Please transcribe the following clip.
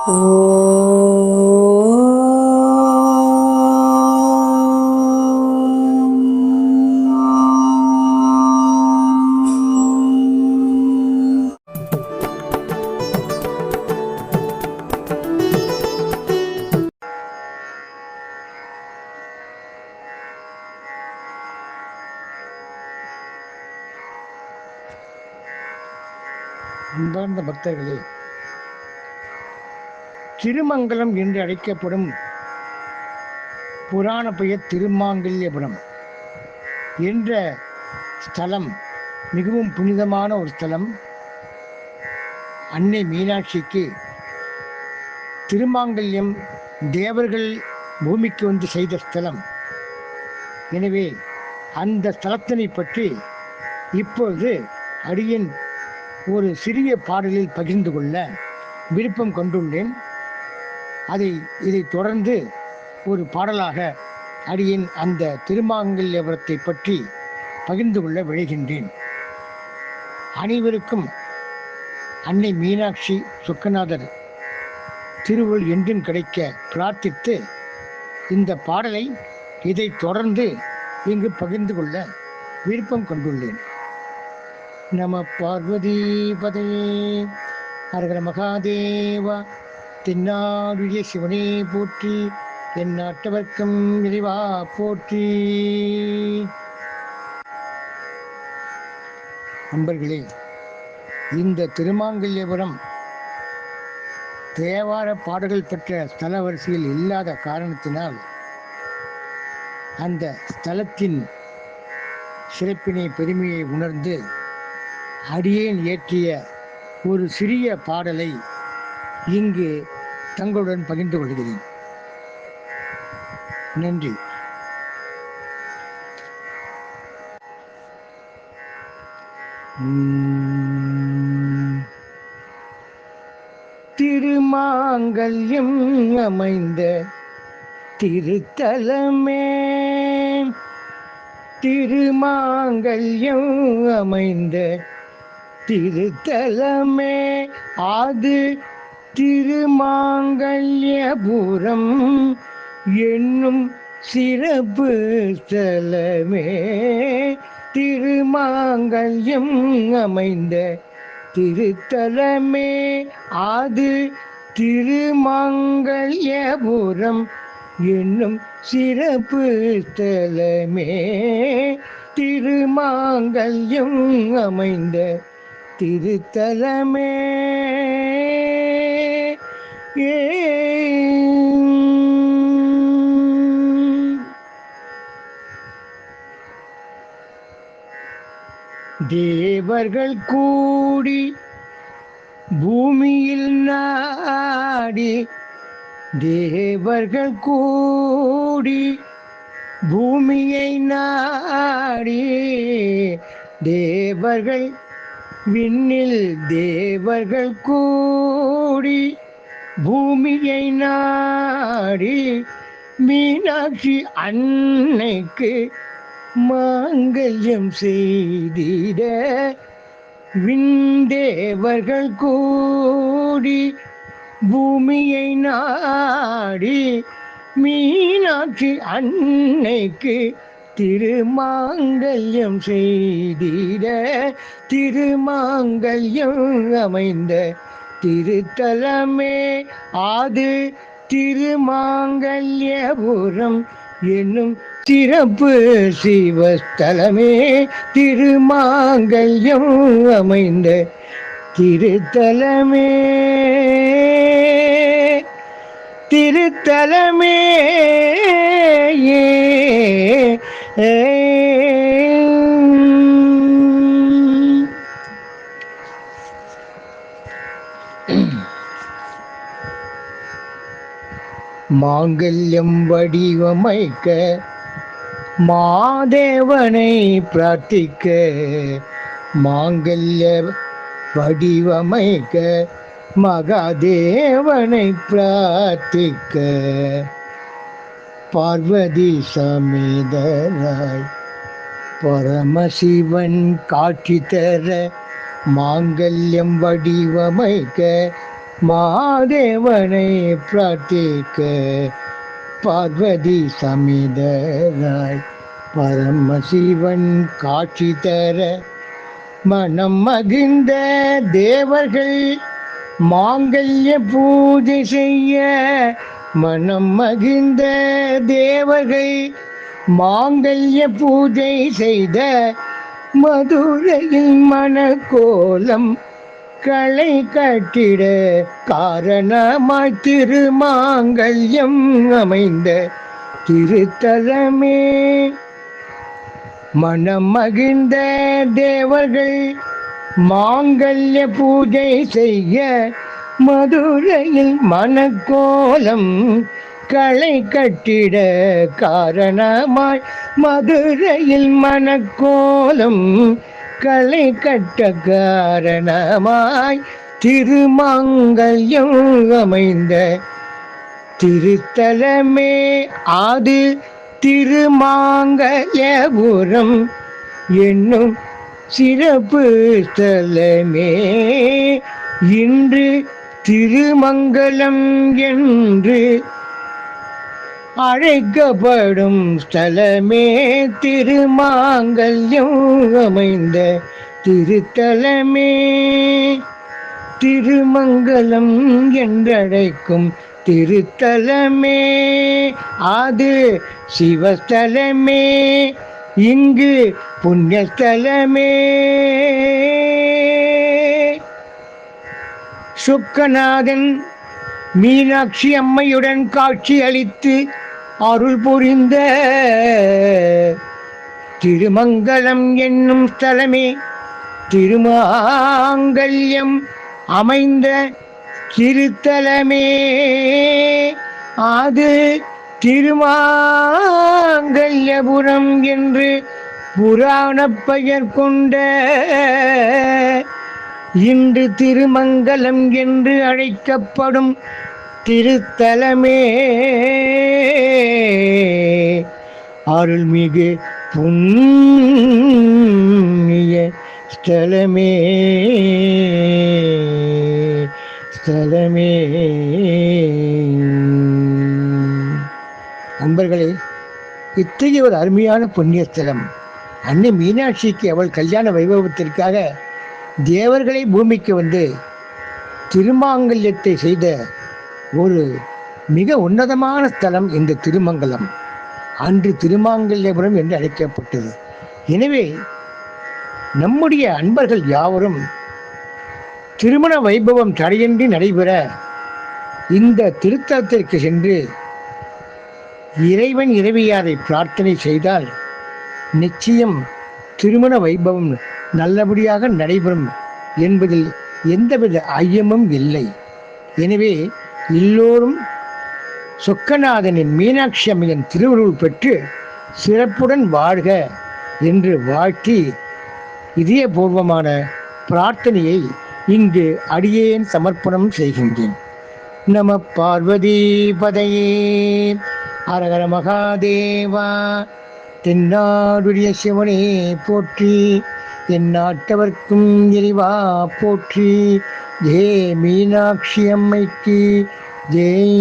அன்பார்ந்த பக்தர்களே, திருமங்கலம் என்று அழைக்கப்படும் புராண பெயர் திருமாங்கல்யபுரம் என்ற ஸ்தலம் மிகவும் புனிதமான ஒரு ஸ்தலம். அன்னை மீனாட்சிக்கு திருமாங்கல்யம் தேவர்கள் பூமிக்கு வந்து செய்த ஸ்தலம். எனவே அந்த ஸ்தலத்தினை பற்றி இப்பொழுது அடியேன் ஒரு சிறிய பாடலில் பகிர்ந்து கொள்ள விருப்பம் கொண்டுள்ளேன். இதை தொடர்ந்து ஒரு பாடலாக அடியேன் அந்த திருமாங்கல்யபுரத்தை பற்றி பகிர்ந்து கொள்ள விழைகின்றேன். அனைவருக்கும் அன்னை மீனாட்சி சொக்கநாதர் திருவருள் என்றும் கிடைக்க பிரார்த்தித்து இந்த பாடலை இதை தொடர்ந்து இங்கு பகிர்ந்து கொள்ள விருப்பம் கொண்டுள்ளேன். நம பார்வதி பதையே ஹரஹர மகாதேவா. தென்னாடுடைய சிவனே போற்றி, என் நாட்டவர்க்கும் இறைவா போற்றி. நண்பர்களே, இந்த திருமாங்கல்யபுரம் தேவார பாடல்கள் பெற்ற ஸ்தல வரிசையில் இல்லாத காரணத்தினால் அந்த ஸ்தலத்தின் சிறப்பினை பெருமையை உணர்ந்து அடியேன் இயற்றிய ஒரு சிறிய பாடலை இங்கு தங்களுடன் பகிர்ந்து கொள்கிறேன். நன்றி. திருமாங்கல்யம் அமைந்த திருத்தலமே, திருமாங்கல்யம் அமைந்த திருத்தலமே, அது திருமாங்கல்யபுரம் என்னும் சிறப்பு ஸ்தலமே. திருமாங்கல்யம் அமைந்த திருத்தலமே, அது திருமாங்கல்யபுரம் என்னும் சிறப்பு ஸ்தலமே. திருமாங்கல்யம் அமைந்த திருத்தலமே. தேவர்கள் கூடி பூமியில் நாடி, தேவர்கள் கூடி பூமியை நாடி, தேவர்கள் விண்ணில் தேவர்கள் கூடி பூமியை நாடி, மீனாட்சி அன்னைக்கு மாங்கல்யம் செய்திட, விண்தேவர்கள் கூடி பூமியை நாடி, மீனாட்சி அன்னைக்கு திருமாங்கல்யம் செய்திட, திருமாங்கல்யம் அமைந்த திருத்தலமே, அது திருமாங்கல்யபுரம் என்னும் சிறப்பு சிவஸ்தலமே. திருமாங்கல்யம் அமைந்த திருத்தலமே, திருத்தலமே. மாங்கல்யம் வடிவமைக்க மாதேவனை பிரார்த்திக்க, மாங்கல்ய வடிவமைக்க மகாதேவனை பிரார்த்திக்க, பார்வதி சமேதராய் பரமசிவன் காட்சி தர, மாங்கல்யம் வடிவமைக்க மாதேவனை பிரார்த்திக்க பார்வதி சமிதராய் பரமசிவன் காட்சி தர மனம் மகிழ்ந்த தேவர்கள் மாங்கல்ய பூஜை செய்ய மனம் மகிழ்ந்த தேவர்கள் மாங்கல்ய பூஜை செய்த மதுரையில் மணக்கோலம் களை கட்டிட காரணமாய் திருமாங்கல்யம் அமைந்த திருத்தலமே. மனம் மகிழ்ந்த தேவர்கள் மாங்கல்ய பூஜை செய்ய மதுரையில் மணக்கோலம் களை கட்டிட காரணமாய் மதுரையில் மணக்கோலம் களை கட்ட காரணமாய் திருமாங்கல்யம் அமைந்த திருத்தலமே. அது திருமாங்கல்யபுரம் என்னும் சிறப்பு ஸ்தலமே. இன்று திருமங்கலம் என்று அழைக்கப்படும் ஸ்தலமே திருமாங்கல்யம் அமைந்த திருத்தலமே. திருமங்கலம் என்றழைக்கும் திருத்தலமே அது சிவஸ்தலமே, இங்கு புண்ணியஸ்தலமே. சொக்கநாதன் மீனாட்சி அம்மையுடன் காட்சி அளித்து அருள் புரிந்த திருமங்கலம் என்னும் ஸ்தலமே திருமாங்கல்யம் அமைந்த திருத்தலமே. அது திருமாங்கல்யபுரம் என்று புராண பெயர் கொண்ட இன்று திருமங்கலம் என்று அழைக்கப்படும் திருத்தலமே அருள்மிகு புண்ணிய ஸ்தலமே ஸ்தலமே. நண்பர்களே, இத்தகைய ஒரு அருமையான புண்ணிய ஸ்தலம் அன்னை மீனாட்சிக்கு அவள் கல்யாண வைபவத்திற்காக தேவர்களை பூமிக்கு வந்து திருமாங்கல்யத்தை செய்த ஒரு மிக உன்னதமான ஸ்தலம் இந்த திருமங்கலம். அன்று திருமாங்கல்யபுரம் என்று அழைக்கப்பட்டது. எனவே நம்முடைய அன்பர்கள் யாவரும் திருமண வைபவம் தடையின்றி நடைபெற இந்த திருத்தலத்திற்கு சென்று இறைவன் இறைவியாரை பிரார்த்தனை செய்தால் நிச்சயம் திருமண வைபவம் நல்லபடியாக நடைபெறும் என்பதில் எந்தவித ஐயமும் இல்லை. எனவே எல்லோரும் சொக்கநாதனின் மீனாட்சி அம்மையின் திருவருள் பெற்று சிறப்புடன் வாழ்க என்று வாழ்த்தி இதயபூர்வமான பிரார்த்தனையை இங்கு அடியேன் சமர்ப்பணம் செய்கின்றேன். நம பார்வதி பதையே ஹரஹர மகாதேவா. தென்னாடுடைய சிவனே போற்றி, தென்னாட்டவர்க்கும் இறைவா போற்றி. ஜெய மீனாட்சி அம்மைக்கு ஜெய்.